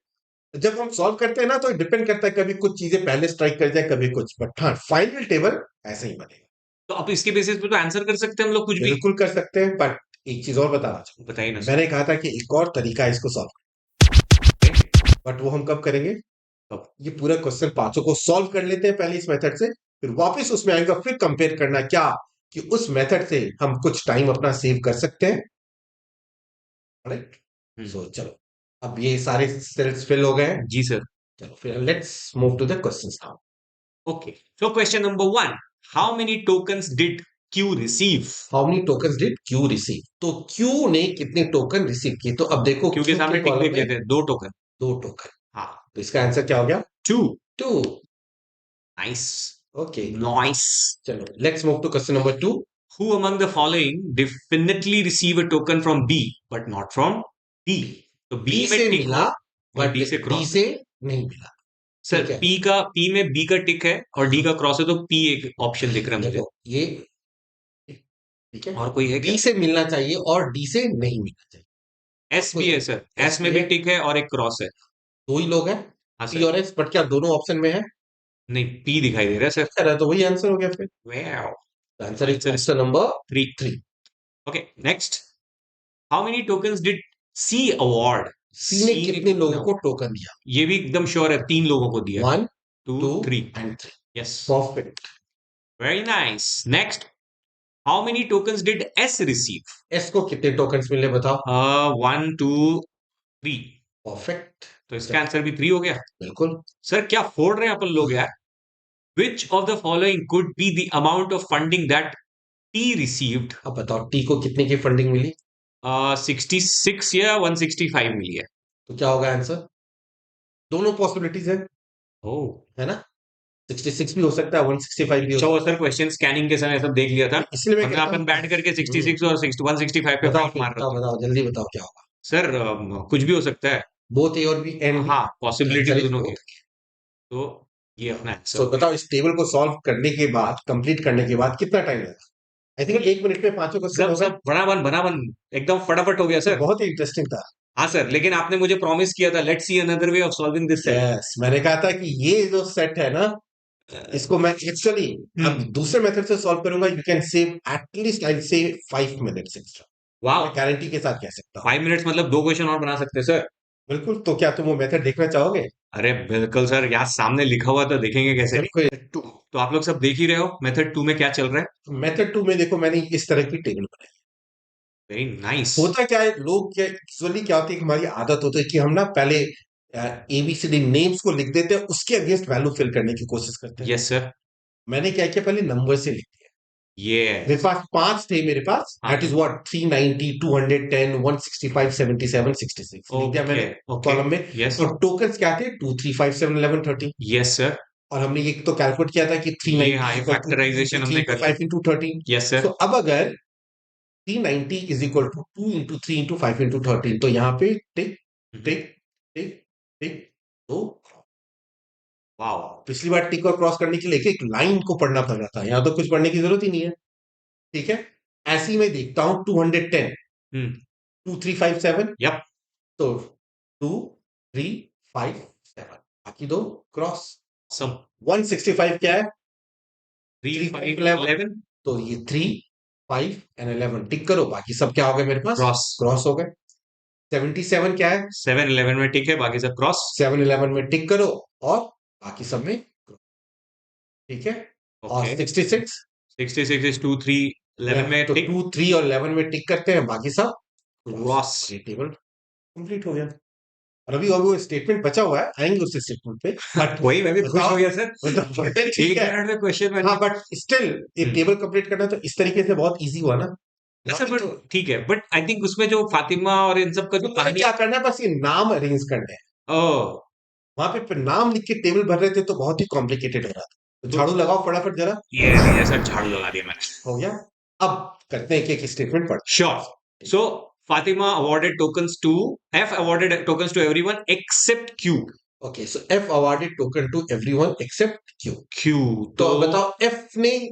जब हम सॉल्व करते हैं ना तो डिपेंड करता है, कभी कुछ चीजें पहले स्ट्राइक कर जाए, कभी कुछ, बट हाँ फाइनल टेबल ऐसे ही बनेगा। तो अब इसके बेसिस पे तो आंसर कर सकते हैं हम लोग कुछ भी। बिल्कुल कर सकते हैं, बट एक चीज और बताना बताइए चाहूंगा, ना सर। मैंने कहा था कि एक और तरीका है इसको सॉल्व, बट वो हम कब करेंगे? कब? ये पूरा क्वेश्चन पांचों को सॉल्व कर लेते हैं पहले इस मेथड से, फिर वापस उसमें आएगा, फिर कंपेयर करना क्या कि उस मेथड से हम कुछ टाइम अपना सेव कर सकते हैं। राइट? हम्म। सो चलो, अब ये सारे सेल्स फिल हो गए हैं। जी सर। चलो फिर let's move to the questions now. Okay, so question number 1, how many tokens did Q receive? How many tokens did Q receive? तो क्यू ने कितने टोकन रिसीव किए? तो अब देखो क्यू के क्यू के सामने टिक कॉलम देख में लेते हैं, 2 टोकन। दो टोकन, हाँ। तो इसका आंसर क्या हो गया? 2। टू। नाइस। Okay, nice. चलो let's move to question number two. Who among the following definitely receive a token from B but not from D? तो B बी में से टिक मिला हो और बट D से डी क्रॉस है। से नहीं मिला। सर ठीक है, P में B का टिक है और D का क्रॉस है, तो P एक ऑप्शन दिख रहा है मुझे। देखो ये, ठीक है, और कोई है क्या? बी से मिलना चाहिए और डी से नहीं मिलना चाहिए। और S कोई भी है सर, एस S में भी भी है, टिक है और एक क्रॉस है। दो ही लोग हैं, हाँ पी सर। और एस, बट क्या दोनों ऑप्शन में है? नहीं, P दिखाई दे रहा है सर। कह रहा तो वही आंसर हो गया फिर। Wow. Answer is answer is option number 3। Three. Okay, next. How many tokens did C award? C ने C ने कितने कितना? लोगों को टोकन दिया? ये भी एकदम श्योर है, 3 लोगों को दिया। One, 2, two 3। And three. Yes. Perfect. Very nice. Next, how many tokens did S receive? S को कितने टोकन्स मिले बताओ? 1, 2, 3। परफेक्ट। तो इसका आंसर भी 3 हो गया। बिल्कुल। सर क्या फोड़ रहे हैं अपन लोग यार। विच of the following could be the amount of funding that T received? अब बताओ टी को कितने की फंडिंग मिली? 66 या 165 मिली है। तो क्या होगा आंसर? दोनों पॉसिबिलिटीज ओह। है ना, 66 भी हो सकता है, 165 भी हो अच्छा सकता वो सर क्वेश्चन स्कैनिंग के समय सब देख लिया था, है, इसलिए मैं वरना कहता अपन हूँ। बैठ करके 66 और 165 पे बताओ फाइट फिर, मार रहे बताओ होते। बताओ जल्दी बताओ क्या होगा? सर कुछ भी हो सकता है। बोथ ए और बी एंड बी। हाँ, पॉसिबिलिटी आंसर तो इज दोनों की। बोथ। तो ये अपना आंसर सो हो गया। बताओ, इस टेबल को सॉल्व करने के बाद, कंप्लीट करने के बाद कितना टाइम लगा? आई थिंक 1 मिनट में पांचों क्वेश्चन सब हो गए। सब बना बन एकदम फटाफट हो गया तो सर। बहुत ही इंटरेस्टिंग था। हाँ सर, लेकिन आपने मुझे प्रॉमिस किया था, let's see another way of solving this set. Yes, मैंने कहा था कि ये जो सेट है ना, इसको मैं एक्चुअली अब हम्म। दूसरे मेथड से सॉल्व करूंगा, you can save at least I से 5 मिनट्स एक्स्ट्रा। वाह। मैं गारंटी के साथ कह सकता हूँ। 5 मिनट्स मतलब 2 क्वेश्चन और बना सकते हैं सर। बिल्कुल, तो क्या तुम वो मेथड देखना चाहोगे? अरे बिल्कुल सर, यहाँ सामने लिखा हुआ तो देखेंगे कैसे नहीं। बिल्कुल। तो आप लोग सब देख ही रहे हो मेथड 2 में क्या चल रहा है। मेथड टू में देखो, मैंने इस तरह की टेबल बनाई। Very nice. होता क्या है, लोग क्या एक्चुअली क्या होती है कि हमारी आदत होती है कि हम ना पहले एबीसीडी नेम्स को लिख देते हैं, उसके अगेंस्ट वैल्यू फिल करने की कोशिश करते हैं। Yes sir. मैंने क्या किया, पहले नंबर से लिख दिया। ये। मेरे पास 5 थे, मेरे पास हाँ। दैट इज व्हाट 390, 210, 165, 77, 66 लिख दिया ओके। मैंने ओके। कॉलम में। यस। और टोकन्स क्या थे? 2, 3, 5, 7, 11, 13। Yes sir. और हमने ये तो कैलकुलेट किया था कि ये 390 हाँ, इज ये equal to 2 factorisation into three हमने इंटू कर लिया। Five into 13। Yes so sir. अब अगर 390 is equal to 2 into 3 into 5 into 13, तो यहाँ पे टिक टिक टिक टिक, तो वाओ। पिछली बार टिक और क्रॉस करने के लिए एक लाइन को पढ़ना पड़ रहा था, यहाँ तो कुछ पढ़ने की जरूरत ही नहीं है। ठीक है, ऐसे ही मैं देखता हूं 210, हम्म। 2357, यप। तो 2357, बाकी दो क्रॉस। सब 165 क्या है? 3, 3, 5, 5, 11, 11 तो ये 3, 5 एंड 11 टिक करो, बाकी सब क्या हो गए मेरे पास? क्रॉस। क्रॉस हो गए। 77 क्या है? 7, 11 में ठीक है, बाकी सब क्रॉस। 7, 11 में टिक करो, और बाकी सब में cross, ठीक है। और ओके। 66, 66 इज 2, 3, 11 में तो टिक। 2, 3 और 11 में टिक करते हैं, बाकी सब क्रॉस। क्रॉस। ये टेबल कंप्लीट हो गया। और अभी वो स्टेटमेंट बचा हुआ है, आएंगे उस स्टेटमेंट पे, बट वही मैं भी खुश बताओ, हो गया सर। बताओ, ठीक एक है। मिनट में क्वेश्चन बन हाँ गया। बट स्टिल ये टेबल कंप्लीट करना तो इस तरीके से बहुत इजी हुआ ना। अच्छा वहां पे बट तो ठीक है, बट आई थिंक उसमें जो फातिमा और इन सब का जो तुम्हें कहानी। क्या करना है, बस ये नाम अरेंज करने हैं। ओ। वहां पे नाम लिख के टेबल भर रहे थे तो बहुत ही कॉम्प्लिकेटेड हो रहा था, तो तो झाड़ू लगाओ फटाफट जरा। ये ये सर झाड़ू लगा दिया मैंने। हो गया। अब करते हैं कि एक स्टेटमेंट पढ़। Sure. So Fatima awarded tokens to F awarded tokens to everyone except Q। Okay, so F awarded token to everyone except Q. Q। तो तो अब बताओ एफ ने,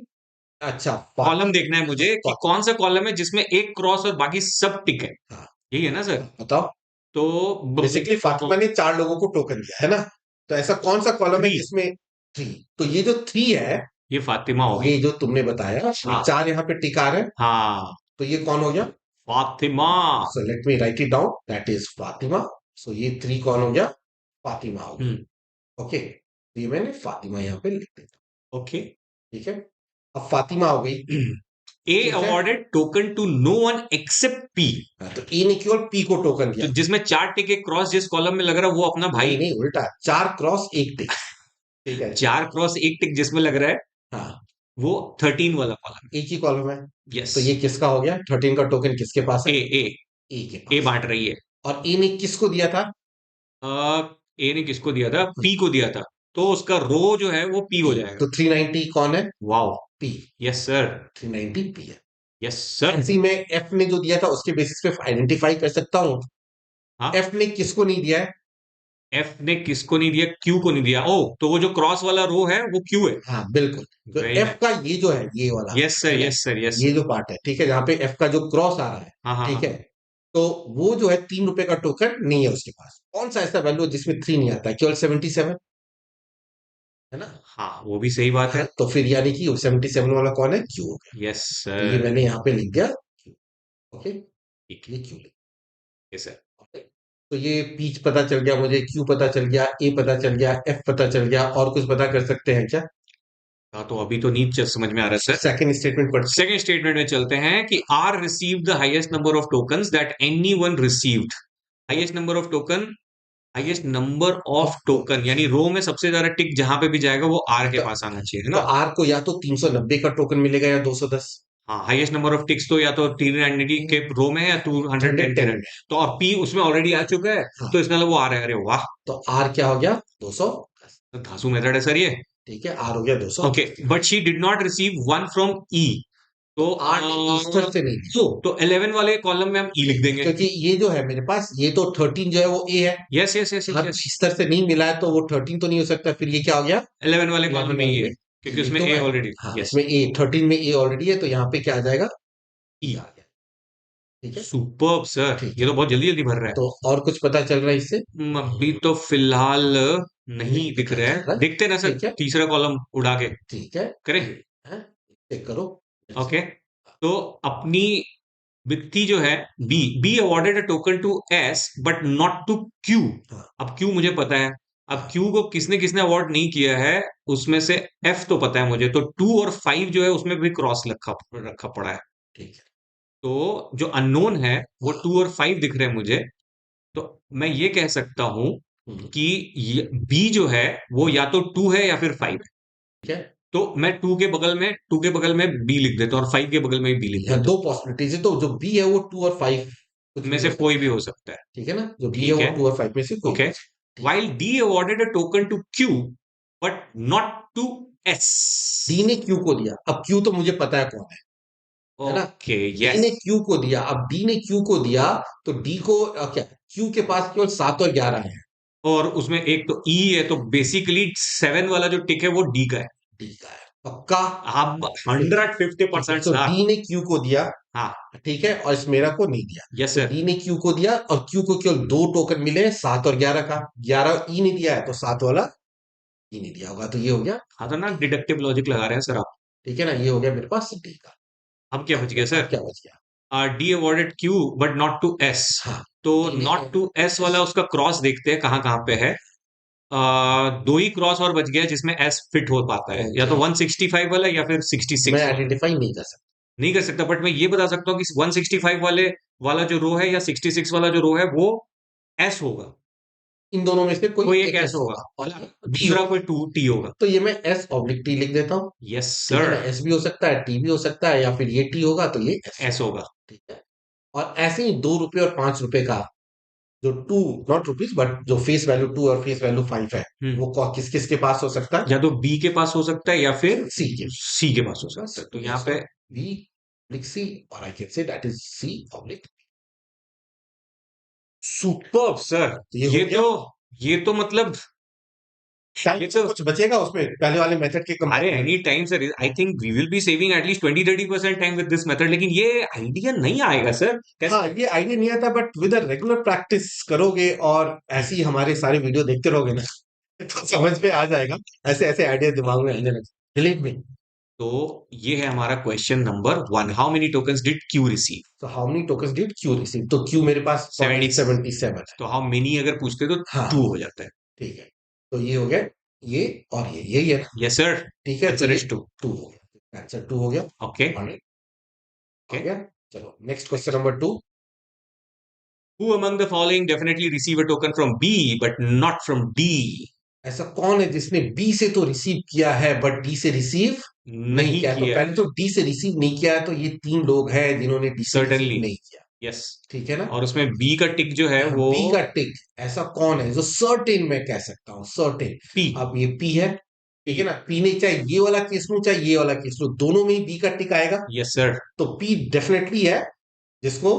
अच्छा कॉलम देखना है मुझे कि फा- कौन सा कॉलम है जिसमें एक क्रॉस और बाकी सब टिक है। हाँ, यही है ना सर? बताओ। तो बेसिकली फातिमा ने 4 लोगों को टोकन दिया है ना, तो ऐसा कौन सा कॉलम है 3, जिसमें 3? तो ये जो 3 है, ये फातिमा हो गई। ये जो तुमने बताया, हाँ 4 यहाँ पे टिक आ रहा है, हाँ, तो ये कौन हो गया? Fatima. So let me write it down, that is Fatima. So ये 3 कौन हो गया? फातिमा हो गई। हम्म। ओके, ये मैंने फातिमा यहाँ पे लिख देता ओके। हूँ, ठीक है। अब फातिमा हो गई, ए ठीक है। Awarded token to no one except P. हाँ, तो ए ने केवल पी को टोकन तो दिया। जिसमें 4 टिके क्रॉस जिस कॉलम में लग रहा है वो अपना नहीं भाई। नहीं, उल्टा, 4 क्रॉस 1 टिक, ठीक है। 4 क्रॉस 1 टिक जिसमें लग रहा है हाँ, वो 13 वाला कॉलम एक ही कॉलम है। है। यस। तो ये किसका हो गया? 13 का टोकन किसके पास है? ए ए ए के ए पास। बांट रही है। और ए ने किसको दिया था? ए ने किसको दिया था? पी को दिया था। तो उसका रो जो है वो पी हो पी। जाएगा। तो 390 कौन है? Wow. P. Yes sir. 390 P है। Yes sir. ऐसे ही मैं एफ ने जो दिया था उसके बेसिस पे आइडेंटिफाई कर सकता हूँ। हाँ, एफ ने किसको नहीं दिया है? एफ ने किसको नहीं दिया? क्यू को नहीं दिया। ओ, तो वो जो क्रॉस वाला रो है वो क्यू है। हाँ बिल्कुल। तो वेरी एफ का नाइस। ये जो है, ये वाला, यस सर, ठीक है, यस सर, यस। ये जो पार्ट है, ठीक है, जहां पे एफ का जो क्रॉस आ रहा है, हाँ हाँ ठीक हाँ। है, तो वो जो है 3 रुपए का टोकन नहीं है उसके पास। कौन सा ऐसा वैल्यू जिसमें 3 नहीं आता है? केवल 77, है ना? हाँ, वो भी सही बात हाँ, है। तो फिर यानी कि 77 वाला कौन है? क्यू हो गया। यस तो ये सर। मैंने यहाँ पे लिख दिया क्यू। ओके, ठीक ये क्यू लिख। है सर। ओके, तो ये पीच पता चल गया मुझे, क्यू पता चल गया, ए पता चल गया, एफ पता चल गया। और कुछ पता कर सकते हैं क्या? हाँ, तो अभी तो नहीं समझ में आ रहा सर। सेकंड स्टेटमेंट पढ़। सेकेंड स्टेटमेंट में चलते हैं कि R receive the highest number of tokens that any one received. Highest number of token, highest number of of token token. यानी रो में सबसे ज्यादा टिक जहां पे भी जाएगा वो आर के तो, पास आना चाहिए, है तो ना? आर को या तो 390 का टोकन मिलेगा या 210। हाँ, हाईएस्ट नंबर ऑफ टिक्स तो या तो 390 के रो में है या 210 के 110 है। में। तो और पी उसमें ऑलरेडी आ चुका है। हाँ, तो इसका मतलब वो आ रहा है। अरे वाह। तो आर क्या हो गया? 210। तो धांसू मेथड है सर ये। ठीक है, आर हो गया 200। Okay, but she did not receive one from E. तो आर ने इस तरफ से नहीं लिया, तो 11 वाले कॉलम में हम ई लिख देंगे। क्योंकि ये जो है मेरे पास, ये तो 13 जो है वो ए है। यस यस यस यस अब यस। इस तरह से नहीं मिला है तो वो 13 तो नहीं हो सकता, फिर ये क्या हो गया? 11 वाले 11 कॉलम में वाले ही है में क्योंकि ये उसमें तो ए मैं, ऑलरेडी। हाँ, यस। इसमें ए 13 में ए ऑलरेडी है, तो यहाँ पे क्या आ जाएगा? ई। ई आ गया। ठीक है, सुपर्ब सर, ठीक ये है। तो बहुत जल्दी जल्दी भर रहा है। तो और कुछ पता चल रहा है इससे? अभी तो फिलहाल नहीं नहीं दिख पता रहा चल रहा है। है। दिखते ना सर, ठीक है, तीसरा कॉलम उड़ा के ठीक है, करें। है, चेक करो। ओके, तो अपनी वित्ती जो है B, B awarded a token to S but not to Q. हाँ अब क्यू मुझे पता है। अब हाँ, क्यू को किसने किसने अवॉर्ड नहीं किया है उसमें से एफ तो पता है मुझे। तो 2 और 5 जो है उसमें भी क्रॉस रखा रखा पड़ा है। ठीक है। तो जो अननोन है वो हाँ, 2 और 5 दिख रहे हैं मुझे। तो मैं ये कह सकता हूं हम्म, कि बी जो है वो या तो 2 है या फिर 5 है। ठीक है। तो मैं 2 के बगल में बी लिख देता हूँ और 5 के बगल में बी लिख यहाँ देता दो पॉसिबिलिटीज है, तो जो बी है वो 2 और 5 कुछ हूँ। में भी से हो कोई सकता भी है। हो सकता है। ठीक है ना, जो बी है ठीक वो है। 2 और 5 में से कोई भी ओके, हो सकता है। ठीक while D awarded a token to Q but not to S. D ने क्यू को दिया, अब क्यू तो मुझे पता है कौन है ना? Okay, D yes. ने क्यू को दिया, अब डी ने क्यू को दिया, तो डी को क्या, क्यू के पास केवल 7 और 11 है। और उसमें एक तो E है तो बेसिकली 7 वाला जो टिक है वो D का है। डी का है पक्का? अब ठीक है, 150% तो सर। डी ने क्यू को दिया, हाँ। ठीक है, और इस मेरा को नहीं दिया। यस तो सर। डी ने क्यू को दिया और क्यू को केवल 2 टोकन मिले, 7 और 11 का। 11 ई ने दिया है, तो 7 वाला ई ने दिया होगा, तो ये हो गया। खतरनाक डिडक्टिव लॉजिक लगा रहे हैं सर आप। ठीक है ना, ये हो गया मेरे पास डी का। अब क्या बच गया अब सर? क्या बच गया? D awarded Q but not to S। हाँ, तो डी ने, नॉट टू S वाला उसका क्रॉस देखते हैं कहाँ कहाँ पे है। 2 ही क्रॉस और बच गया जिसमें S फिट हो पाता है, या तो ओके, 165 वाला या फिर मैं 66 वाला। आइडेंटिफाई नहीं कर सकता। नहीं कर सकता, बट मैं ये बता सकता हूँ कि 165 वाले वाला जो रो है या 66 वाला जो रो है वो एस होगा। इन दोनों में से कोई कोई एक एक एस ऐसा होगा होगा और और डी दूसरा होगा। कोई टू टी होगा। तो ये मैं एस ऑब्लिक टी लिख देता हूँ। यस ठीक है सर। ना, एस भी हो सकता है, टी भी हो सकता है, या फिर ये टी होगा तो ये एस एस होगा। होगा। ठीक है, और ऐसे ही 2 रुपए और 5 रुपए का, जो टू, नॉट रुपीज बट जो फेस वैल्यू 2 और फेस वैल्यू 5 है, हम्म। वो किस किस के पास हो सकता है? या तो बी के पास हो सकता है या फिर सी के सी के पास हो पास। सकता है। तो ये यहाँ सो पे बी ऑब्लिक सी, और I can say that is C oblique. Superb sir. तो ये हो ये गया। तो ये तो मतलब टाइम ये तो तो कुछ बचेगा उसमें पहले वाले मेथड के अरे compare any time sir, I think we will be saving at least 20-30% time with this method, लेकिन ये आइडिया नहीं आएगा सर कैसे। हाँ ये आइडिया नहीं आता बट विद रेगुलर प्रैक्टिस करोगे और ऐसे ही हमारे सारे वीडियो देखते रहोगे ना तो समझ में आ जाएगा ऐसे ऐसे आइडिया दिमाग में आने लगते बिलीव मी तो ये है हमारा question number 1, how many tokens did Q receive. तो how many tokens did Q receive तो क्यू मेरे पास 70। 77 है तो हाउ मेनी अगर पूछते तो हाँ 2 हो जाता है। ठीक है तो ये हो गया ये और ये यही है ना यस सर, ठीक है तो आंसर ये इज 2। 2 हो गया आंसर 2 हो गया ओके। 100 हो ओके। गया चलो next question number 2 who among the following definitely receive a token from B but not from D. ऐसा कौन है जिसने बी से तो रिसीव किया है बट डी से रिसीव नहीं नहीं किया तो किया। पहले तो डी से रिसीव नहीं किया है तो ये 3 लोग हैं जिन्होंने डी से रिसीव सर्टेनली। नहीं किया यस। ठीक है ना और उसमें बी का टिक जो है वो बी का टिक ऐसा कौन है जो सर्टेन मैं कह सकता हूँ सर्टेन पी। अब ये पी है पी। ठीक है ना पी ने चाहे ये वाला केस लूं चाहे ये वाला केस लूं दोनों में ही बी का टिक आएगा यस सर। तो पी डेफिनेटली है जिसको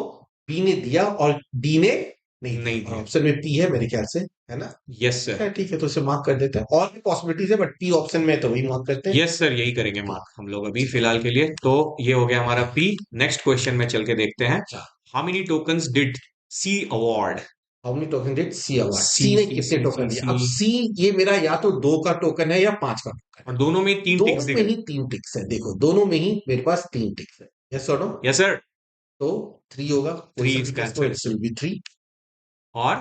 बी ने दिया और डी ने नहीं दिया नहीं और दिया। ऑप्शन में पी है मेरे ख्याल से है ना यस सर। ठीक है तो इसे मार्क कर देते हैं और भी पॉसिबिलिटीज है बट पी ऑप्शन में है तो वही मार्क करते हैं यस सर, यही करेंगे ठीक मार्क हम लोग अभी फिलहाल के लिए। तो ये हो गया हमारा पी। नेक्स्ट क्वेश्चन में चल के देखते हैं। अच्छा how many tokens did C award. How many token did C award C C ने सी कितने सी टोकन सी दिए अब सी। सी ये मेरा या तो 2 का टोकन है या 5 का टोकन और है दोनों में 3 टिक्स दोनों दिख में रहे ही 3 टिक्स है देखो दोनों में ही मेरे पास 3 टिक्स है यस और नो हैं। Yes sir. तो 3 होगा कोई 3 सा भी इसका केस लो आंसर है इट्स सर। विल बी 3 और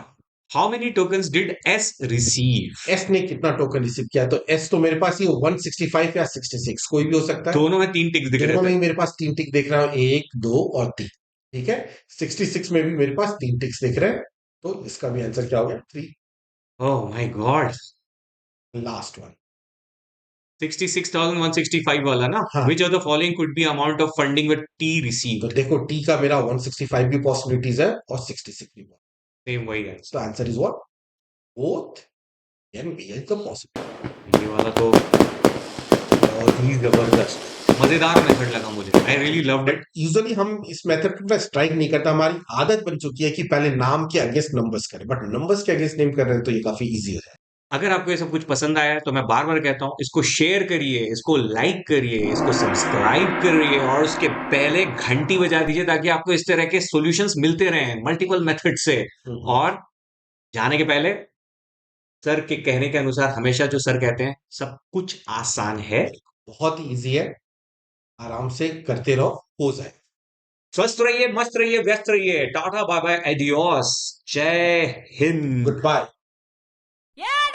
how many tokens did S receive. S ने कितना टोकन रिसीव किया तो एस तो मेरे पास ये 165 या 66 कोई भी हो सकता है दोनों में 3 टिक्स दिख रहे दोनों में थे। ही मेरे पास 3 टिक दिख रहा है 1 2 और 3 ठीक है 66 में भी मेरे पास 3 टिक्स दिख रहे हैं तो इसका भी आंसर क्या हो गया 3 oh my God. Last one 66,165 वाला ना। हाँ विच of the following could be amount of funding with T तो रिसीव्ड। देखो टी का मेरा 165 भी पॉसिबिलिटीज है और 66 भी सेम वही तो answer. Answer is what both can be is the possible ये वाला तो बहुत ही जबरदस्त मजेदार मेथड लगा मुझे। I really loved but it. Usually हम इस मेथड पे स्ट्राइक नहीं करता हमारी आदत बन चुकी है कि पहले नाम के अगेंस्ट नंबर्स करें बट नंबर्स के अगेंस्ट नेम कर रहे हैं तो ये काफी इजी है अगर आपको ये सब कुछ पसंद आया है तो मैं बार बार कहता हूँ, इसको शेयर करिए, इसको लाइक करिए, इसको सब्सक्राइब करिए और उसके पहले घंटी बजा दीजिए ताकि आपको इस तरह के सॉल्यूशंस मिलते रहें मल्टीपल मेथड से। और जाने के पहले सर के कहने के अनुसार, हमेशा जो सर कहते हैं, सब कुछ आसान है। बहुत ही इजी है आराम से करते रहो हो जाए स्वस्थ रहिए, मस्त रहिए, व्यस्त रहिए। Tata bye bye adios. जय हिंद। Good bye Yeah,